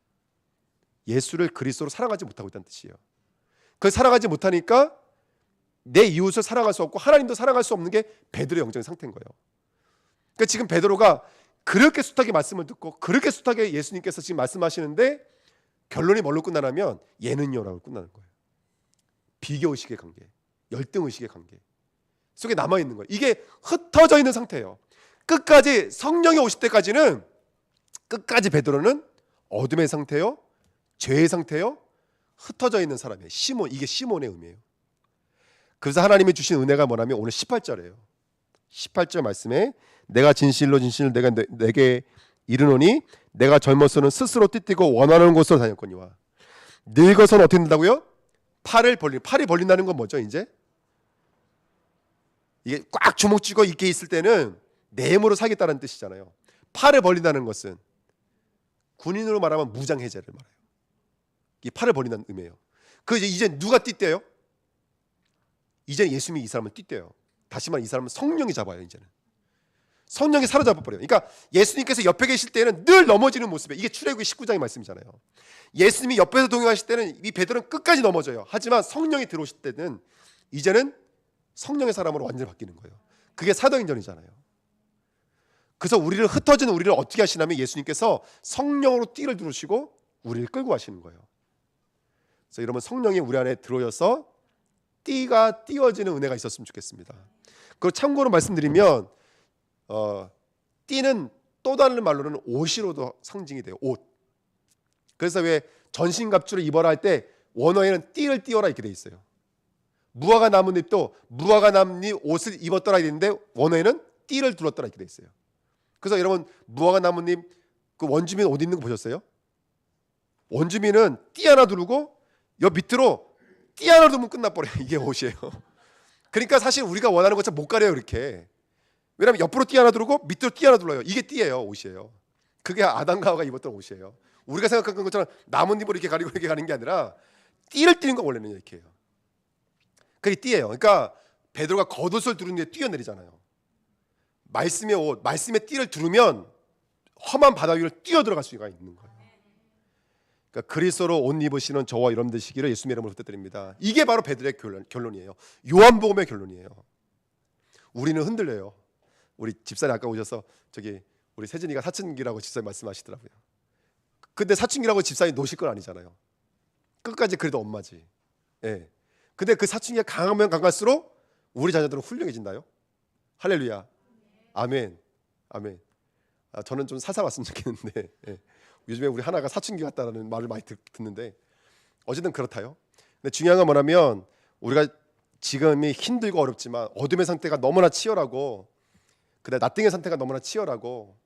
예수를 그리스도로 사랑하지 못하고 있다는 뜻이에요. 그걸 사랑하지 못하니까 내 이웃을 사랑할 수 없고 하나님도 사랑할 수 없는 게 베드로의 영적인 상태인 거예요. 그러니까 지금 베드로가 그렇게 숱하게 말씀을 듣고 그렇게 숱하게 예수님께서 지금 말씀하시는데 결론이 뭘로 끝나냐면 얘는요라고 끝나는 거예요. 비교의식의 관계, 열등의식의 관계 속에 남아있는 거예요. 이게 흩어져 있는 상태예요. 끝까지 성령이 오실 때까지는 끝까지 베드로는 어둠의 상태요, 죄의 상태요, 흩어져 있는 사람이에요. 이게 시몬의 의미예요. 그래서 하나님이 주신 은혜가 뭐냐면 오늘 18절이에요. 18절 말씀에 내가 진실로 내가 내게 이르노니 내가 젊어서는 스스로 띠띠고 원하는 곳으로 다녔거니와 늙어서는 어떻게 된다고요? 팔이 벌린다는 건 뭐죠? 이제 이게 꽉 주먹 쥐고 있게 있을 때는 내 힘으로 살겠다는 뜻이잖아요. 팔을 벌린다는 것은 군인으로 말하면 무장 해제를 말해요. 이 팔을 벌린다는 의미예요. 그 이제 누가 띠떼요? 이제 예수님이 이 사람을 띠떼요. 다시 말해 이 사람은 성령이 잡아요. 이제는 성령이 사로잡아 버려요. 그러니까 예수님께서 옆에 계실 때는 늘 넘어지는 모습이에요. 이게 출애굽기 19장의 말씀이잖아요. 예수님이 옆에서 동행하실 때는 이 베드로는 끝까지 넘어져요. 하지만 성령이 들어오실 때는 이제는 성령의 사람으로 완전히 바뀌는 거예요. 그게 사도행전이잖아요. 그래서 흩어진 우리를 어떻게 하시냐면 예수님께서 성령으로 띠를 두르시고 우리를 끌고 가시는 거예요. 그래서 여러분 성령이 우리 안에 들어오셔서 띠가 띄워지는 은혜가 있었으면 좋겠습니다. 그리고 참고로 말씀드리면 띠는 또 다른 말로는 옷으로도 상징이 돼요. 옷. 그래서 왜 전신갑주를 입어라 할 때 원어에는 띠를 띄워라 이렇게 돼 있어요. 무화과 나뭇잎도 무화과 나뭇잎 옷을 입었더라 이랬는데 원어에는 띠를 둘렀더라 이렇게 돼 있어요. 그래서 여러분 무화과 나뭇잎 그 원주민 옷 입는 거 보셨어요? 원주민은 띠 하나 두르고 옆 밑으로 띠 하나 두르면 끝나버려요. 이게 옷이에요. 그러니까 사실 우리가 원하는 것처럼 못 가려요 이렇게. 왜냐하면 옆으로 띠 하나 두르고 밑으로 띠 하나 둘러요. 이게 띠예요, 옷이에요. 그게 아담과 하와가 입었던 옷이에요. 우리가 생각하는 것처럼 나뭇잎으로 이렇게 가리고 이렇게 가는 게 아니라 띠를 띠는 거 원래는 이렇게 해요. 그게 띠예요. 그러니까 베드로가 겉옷을 두르는데 뛰어내리잖아요. 말씀의 옷, 말씀의 띠를 두르면 험한 바다 위를 뛰어들어갈 수가 있는 거예요. 그러니까 그리스도로 옷 입으시는 저와 여러분 되시기를 예수님의 이름으로 부탁드립니다. 이게 바로 베드로의 결론이에요. 요한복음의 결론이에요. 우리는 흔들려요. 우리 집사님 아까 오셔서 저기 우리 세진이가 사춘기라고 집사님 말씀하시더라고요. 근데 사춘기라고 집사님 놓으실 건 아니잖아요. 끝까지 그래도 엄마지. 예. 근데 그 사춘기가 강하면 강할수록 우리 자녀들은 훌륭해진다요. 할렐루야. 아멘. 아멘. 저는 좀 살살 왔으면 좋겠는데 예. 요즘에 우리 하나가 사춘기 같다는 말을 많이 듣는데 어쨌든 그렇다요. 근데 중요한 건 뭐냐면 우리가 지금이 힘들고 어렵지만 어둠의 상태가 너무나 치열하고 그다음에 나띵의 상태가 너무나 치열하고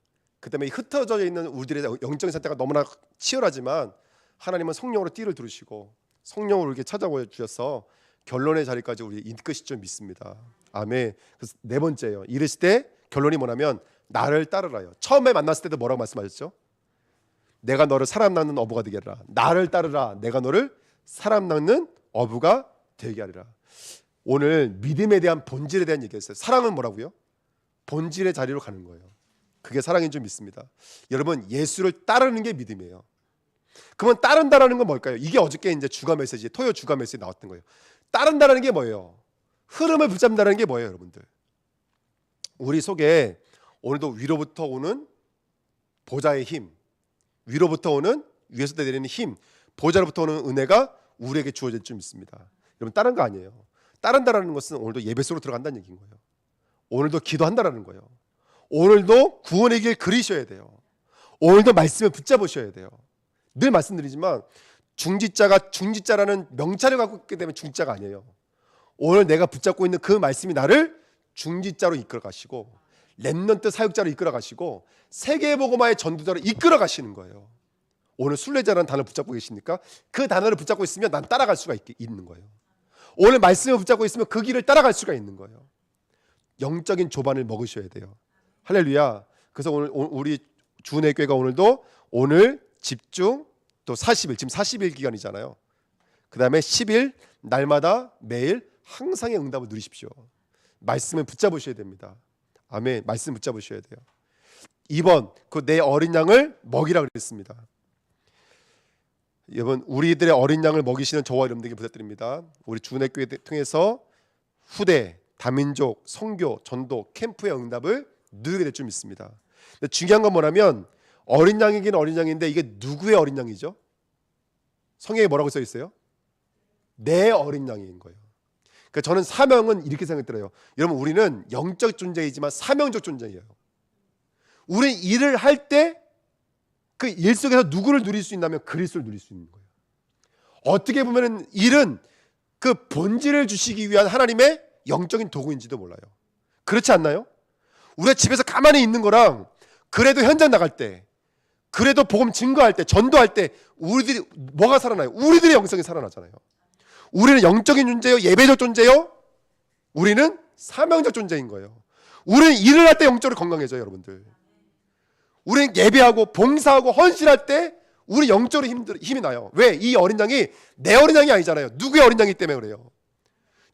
그다음에 흩어져 있는 우리들의 영적인 상태가 너무나 치열하지만 하나님은 성령으로 띠를 두르시고 성령으로 이렇게 찾아와 주셔서 결론의 자리까지 우리 이끄실 줄 믿습니다. 아멘. 그래서 네 번째예요. 이르실 때 결론이 뭐냐면 나를 따르라요. 처음에 만났을 때도 뭐라고 말씀하셨죠? 내가 너를 사람 낳는 어부가 되게 하리라. 나를 따르라. 내가 너를 사람 낳는 어부가 되게 하리라. 오늘 믿음에 대한 본질에 대한 얘기였어요. 사랑은 뭐라고요? 본질의 자리로 가는 거예요. 그게 사랑인 줄 믿습니다. 여러분 예수를 따르는 게 믿음이에요. 그러면 따른다라는 건 뭘까요? 이게 어저께 이제 주가 메시지, 토요 주가 메시지 나왔던 거예요. 따른다라는 게 뭐예요? 흐름을 붙잡는다는 게 뭐예요, 여러분들? 우리 속에 오늘도 위로부터 오는 보좌의 힘, 위로부터 오는 위에서 내리는 힘, 보좌로부터 오는 은혜가 우리에게 주어질 줄 믿습니다. 여러분 다른 거 아니에요. 따른다라는 것은 오늘도 예배 속으로 들어간다는 얘기인 거예요. 오늘도 기도한다라는 거예요. 오늘도 구원의 길 그리셔야 돼요. 오늘도 말씀을 붙잡으셔야 돼요. 늘 말씀드리지만 중지자가 중지자라는 명찰을 갖고 있기 때문에 중지자가 아니에요. 오늘 내가 붙잡고 있는 그 말씀이 나를 중지자로 이끌어 가시고 렘넌트 사역자로 이끌어 가시고 세계복음화의 전도자로 이끌어 가시는 거예요. 오늘 순례자라는 단어를 붙잡고 계십니까? 그 단어를 붙잡고 있으면 난 따라갈 수가 있는 거예요. 오늘 말씀을 붙잡고 있으면 그 길을 따라갈 수가 있는 거예요. 영적인 조반을 먹으셔야 돼요. 할렐루야. 그래서 오늘 우리 주은혜 교회가 오늘도 오늘 집중 또 40일 지금 40일 기간이잖아요. 그 다음에 10일 날마다 매일 항상의 응답을 누리십시오. 말씀을 붙잡으셔야 됩니다. 아멘. 말씀 붙잡으셔야 돼요. 2번 그 내 어린 양을 먹이라 그랬습니다. 여러분 우리들의 어린 양을 먹이시는 저와 여러분들에게 부탁드립니다. 우리 주은혜 교회 통해서 후대, 다민족, 선교, 전도, 캠프의 응답을 누리게 될 줄 믿습니다. 근데 중요한 건 뭐냐면 어린 양이긴 어린 양인데 이게 누구의 어린 양이죠? 성경에 뭐라고 써 있어요? 내 어린 양인 거예요. 그러니까 저는 사명은 이렇게 생각들어요. 여러분 우리는 영적 존재이지만 사명적 존재예요. 우리는 일을 할 때 그 일 속에서 누구를 누릴 수 있냐면 그리스도를 누릴 수 있는 거예요. 어떻게 보면 일은 그 본질을 주시기 위한 하나님의 영적인 도구인지도 몰라요. 그렇지 않나요? 우리가 집에서 가만히 있는 거랑 그래도 현장 나갈 때 그래도 복음 증거할 때 전도할 때 우리들이 뭐가 살아나요? 우리들의 영성이 살아나잖아요. 우리는 영적인 존재요? 예배적 존재요? 우리는 사명적 존재인 거예요. 우리는 일을 할 때 영적으로 건강해져요, 여러분들. 우리는 예배하고 봉사하고 헌신할 때 우리 영적으로 힘이 나요. 왜? 이 어린 양이 내 어린 양이 아니잖아요. 누구의 어린 양이기 때문에 그래요.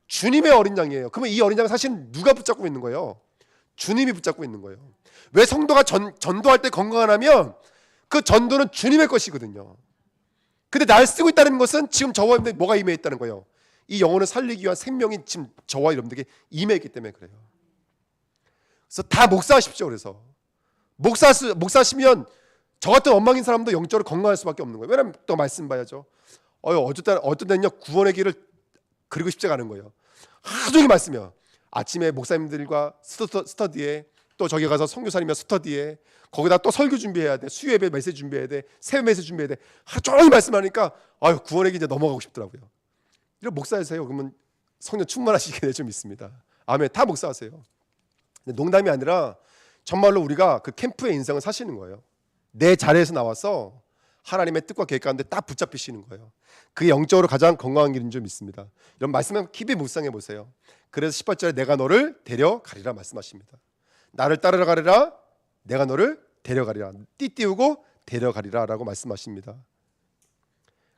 주님의 어린 양이에요. 그러면 이 어린 양은 사실 누가 붙잡고 있는 거예요? 주님이 붙잡고 있는 거예요. 왜 성도가 전도할 때 건강하냐면 그 전도는 주님의 것이거든요. 근데 날 쓰고 있다는 것은 지금 저와 여러분들이 뭐가 임해 있다는 거예요? 이 영혼을 살리기 위한 생명이 지금 저와 여러분들에게 임해 있기 때문에 그래요. 그래서 다 목사하십시오. 그래서 목사시면 저 같은 엉망인 사람도 영적으로 건강할 수밖에 없는 거예요. 왜냐하면 또 말씀 봐야죠. 어떤 때는요 구원의 길을 그리고 싶지가 않은 거예요. 하루 종일 말씀이요. 아침에 목사님들과 스터디에 또 저기 가서 선교사님과 스터디에 거기다 또 설교 준비해야 돼. 수요 예배 메시지 준비해야 돼. 새해 메시지 준비해야 돼. 하루 종일 말씀하니까 구원의 길 이제 넘어가고 싶더라고요. 이런 목사이세요. 그러면 성령 충만하시게 될 줄 믿습니다. 아멘. 다 목사하세요. 농담이 아니라 정말로 우리가 그 캠프의 인생을 사시는 거예요. 내 자리에서 나와서 하나님의 뜻과 계획 가운데 딱 붙잡히시는 거예요. 그게 영적으로 가장 건강한 길인 줄 믿습니다. 이런 말씀을 깊이 묵상해 보세요. 그래서 18절에 내가 너를 데려가리라 말씀하십니다. 나를 따라가리라, 내가 너를 데려가리라, 띠띠우고 데려가리라 라고 말씀하십니다.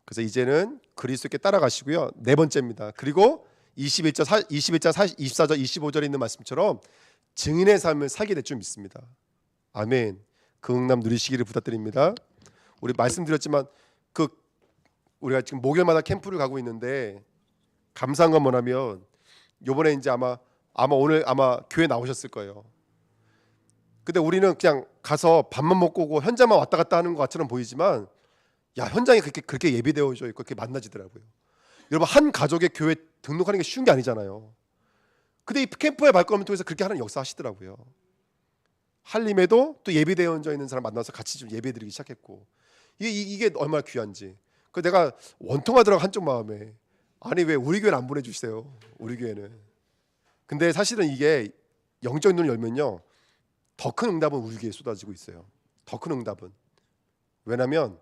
그래서 이제는 그리스도께 따라가시고요. 네 번째입니다. 그리고 21절, 24절, 25절에 있는 말씀처럼 증인의 삶을 살게 될 줄 믿습니다. 아멘. 그 응답 누리시기를 부탁드립니다. 우리 말씀드렸지만 우리가 지금 목요일마다 캠프를 가고 있는데 감사한 건 뭐냐면 요번에 이제 아마 오늘 교회 나오셨을 거예요. 근데 우리는 그냥 가서 밥만 먹고 오고 현장만 왔다 갔다 하는 것처럼 보이지만 야, 현장이 그렇게 예비되어져 있고 그렇게 만나지더라고요. 여러분, 한 가족의 교회 등록하는 게 쉬운 게 아니잖아요. 근데 이 캠프의 발걸음을 통해서 그렇게 하는 역사 하시더라고요. 한림에도 또 예비되어져 있는 사람 만나서 같이 좀 예배드리기 시작했고 이게 얼마나 귀한지. 그 내가 원통하더라고 한쪽 마음에. 아니 왜 우리 교회는 안 보내주세요? 우리 교회는. 근데 사실은 이게 영적인 눈을 열면요, 더 큰 응답은 우리 교회에 쏟아지고 있어요. 더 큰 응답은. 왜냐하면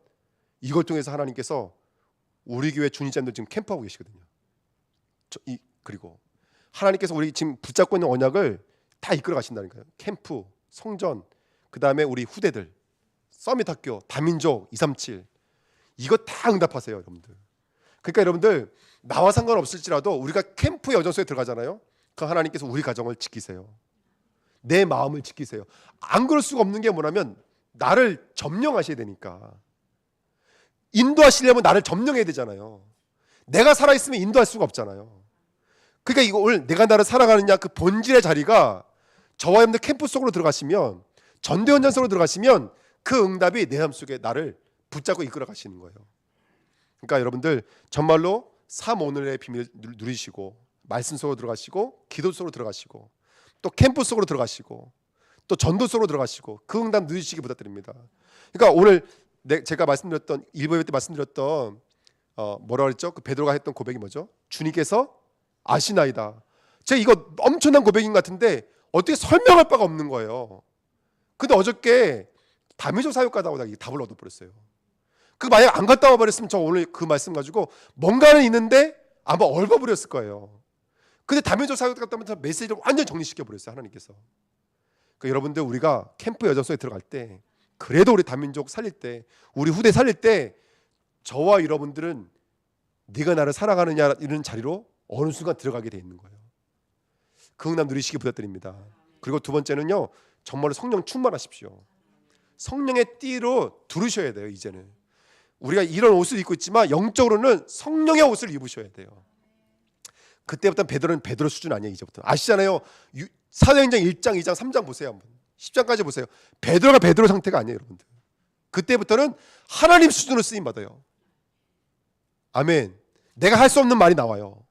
이걸 통해서 하나님께서 우리 교회 주니자님들 지금 캠프하고 계시거든요. 그리고 하나님께서 우리 지금 붙잡고 있는 언약을 다 이끌어 가신다니까요. 캠프, 성전, 그 다음에 우리 후대들, 서밋학교, 다민족, 237 이거 다 응답하세요, 여러분들. 그러니까 여러분들 나와 상관없을지라도 우리가 캠프 여정 속에 들어가잖아요. 그 하나님께서 우리 가정을 지키세요. 내 마음을 지키세요. 안 그럴 수가 없는 게 뭐냐면 나를 점령하셔야 되니까. 인도하시려면 나를 점령해야 되잖아요. 내가 살아있으면 인도할 수가 없잖아요. 그러니까 이거 오늘 내가 나를 살아가느냐 그 본질의 자리가 저와 여러분들 캠프 속으로 들어가시면, 전도 현장 속으로 들어가시면 그 응답이 내 삶 속에 나를 붙잡고 이끌어 가시는 거예요. 그러니까 여러분들 정말로 삶 오늘의 비밀 누리시고 말씀 속으로 들어가시고 기도 속으로 들어가시고 또 캠프 속으로 들어가시고 또 전도 속으로 들어가시고 그 응답 누리시기 부탁드립니다. 그러니까 오늘 제가 말씀드렸던 일부 예배 때 말씀드렸던 뭐라 그랬죠? 그 베드로가 했던 고백이 뭐죠? 주님께서 아시나이다. 제가 이거 엄청난 고백인 것 같은데 어떻게 설명할 바가 없는 거예요. 근데 어저께 다미족 사역가다고 답을 얻어버렸어요. 그 만약 안 갔다 와버렸으면 저 오늘 그 말씀 가지고 뭔가는 있는데 아마 얼버무렸을 거예요. 근데 다미족 사역가 때문에 메시지를 완전 정리시켜버렸어요, 하나님께서. 그러니까 여러분들 우리가 캠프 여정 속에 들어갈 때 그래도 우리 다민족 살릴 때 우리 후대 살릴 때 저와 여러분들은 네가 나를 사랑하느냐 이런 자리로 어느 순간 들어가게 돼 있는 거예요. 그 응답 누리시기 부탁드립니다. 그리고 두 번째는요, 정말로 성령 충만하십시오. 성령의 띠로 두르셔야 돼요. 이제는 우리가 이런 옷을 입고 있지만 영적으로는 성령의 옷을 입으셔야 돼요. 그때부터 베드로는 베드로 수준 아니에요. 이제부터 아시잖아요. 사도행전 1장, 2장, 3장 보세요. 한번 10장까지 보세요. 베드로가 베드로 상태가 아니에요, 여러분들. 그때부터는 하나님 수준으로 쓰임 받아요. 아멘. 내가 할 수 없는 말이 나와요.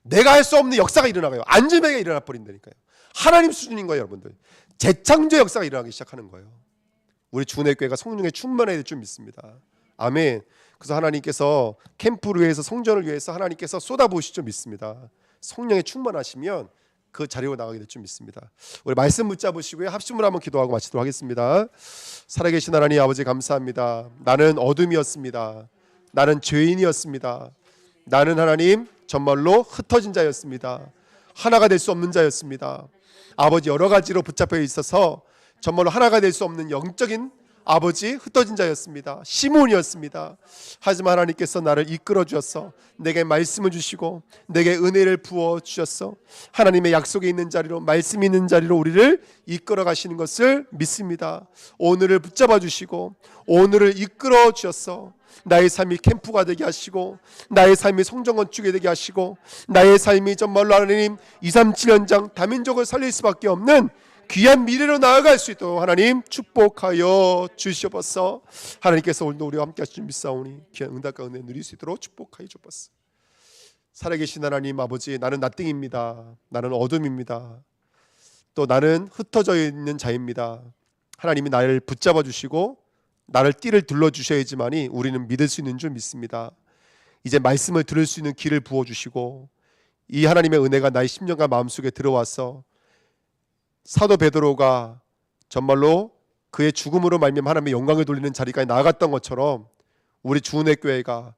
내가 할 수 없는 역사가 일어나요. 안전하게 일어나 버린다니까요. 하나님 수준인 거예요, 여러분들. 재창조 역사가 일어나기 시작하는 거예요. 우리 주은혜 교회가 성령에 충만해야 될 줄 믿습니다. 아멘. 그래서 하나님께서 캠프를 위해서, 성전을 위해서 하나님께서 쏟아부으실 줄 믿습니다. 성령에 충만하시면 그 자리로 나가게 될 줄 믿습니다. 우리 말씀 붙잡으시고요, 합심으로 한번 기도하고 마치도록 하겠습니다. 살아계신 하나님 아버지 감사합니다. 나는 어둠이었습니다. 나는 죄인이었습니다. 나는 하나님 정말로 흩어진 자였습니다. 하나가 될 수 없는 자였습니다. 아버지 여러 가지로 붙잡혀 있어서 정말로 하나가 될 수 없는 영적인 아버지 흩어진 자였습니다. 시몬이었습니다. 하지만 하나님께서 나를 이끌어 주셔서 내게 말씀을 주시고 내게 은혜를 부어 주셨어. 하나님의 약속에 있는 자리로, 말씀이 있는 자리로 우리를 이끌어 가시는 것을 믿습니다. 오늘을 붙잡아 주시고 오늘을 이끌어 주셨어. 나의 삶이 캠프가 되게 하시고 나의 삶이 성전 건축이 되게 하시고 나의 삶이 정말로 하나님 237 현장 다민족을 살릴 수밖에 없는 귀한 미래로 나아갈 수 있도록 하나님 축복하여 주시옵소서. 하나님께서 오늘도 우리와 함께 하시는 믿사오니 귀한 응답과 은혜 누릴 수 있도록 축복하여 주옵소서. 살아계신 하나님 아버지, 나는 나띵입니다. 나는 어둠입니다. 또 나는 흩어져 있는 자입니다. 하나님이 나를 붙잡아 주시고 나를 띠를 둘러주셔야지만이 우리는 믿을 수 있는 줄 믿습니다. 이제 말씀을 들을 수 있는 귀를 부어주시고 이 하나님의 은혜가 나의 심령과 마음속에 들어와서 사도 베드로가 정말로 그의 죽음으로 말미암아 하나님의 영광을 돌리는 자리까지 나아갔던 것처럼 우리 주은혜 교회가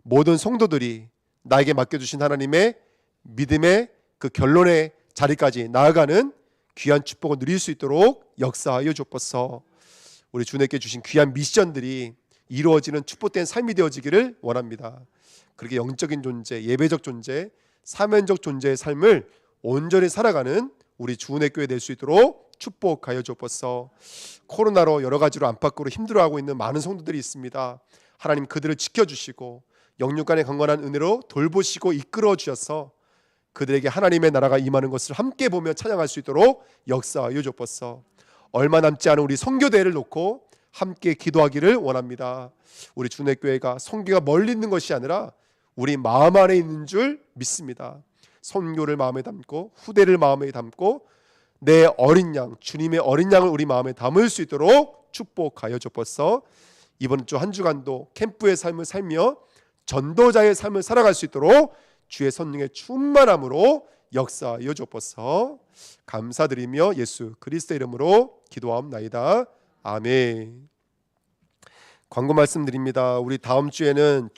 모든 성도들이 나에게 맡겨주신 하나님의 믿음의 그 결론의 자리까지 나아가는 귀한 축복을 누릴 수 있도록 역사하여 주옵소서. 우리 주님께 주신 귀한 미션들이 이루어지는 축복된 삶이 되어지기를 원합니다. 그렇게 영적인 존재, 예배적 존재, 사면적 존재의 삶을 온전히 살아가는 우리 주은혜 교회 될 수 있도록 축복하여 주옵소서. 코로나로 여러 가지로 안팎으로 힘들어하고 있는 많은 성도들이 있습니다. 하나님 그들을 지켜주시고 영육간의 강건한 은혜로 돌보시고 이끌어 주셔서 그들에게 하나님의 나라가 임하는 것을 함께 보며 찬양할 수 있도록 역사하여 주옵소서. 얼마 남지 않은 우리 선교대회를 놓고 함께 기도하기를 원합니다. 우리 주내교회가 선교가 멀리 있는 것이 아니라 우리 마음 안에 있는 줄 믿습니다. 선교를 마음에 담고 후대를 마음에 담고 내 어린 양, 주님의 어린 양을 우리 마음에 담을 수 있도록 축복하여 주옵소서. 이번 주 한 주간도 캠프의 삶을 살며 전도자의 삶을 살아갈 수 있도록 주의 성령의 충만함으로 역사하여 주옵소서. 감사드리며 예수 그리스도의 이름으로 기도하옵나이다. 아멘. 광고 말씀드립니다. 우리 다음 주에는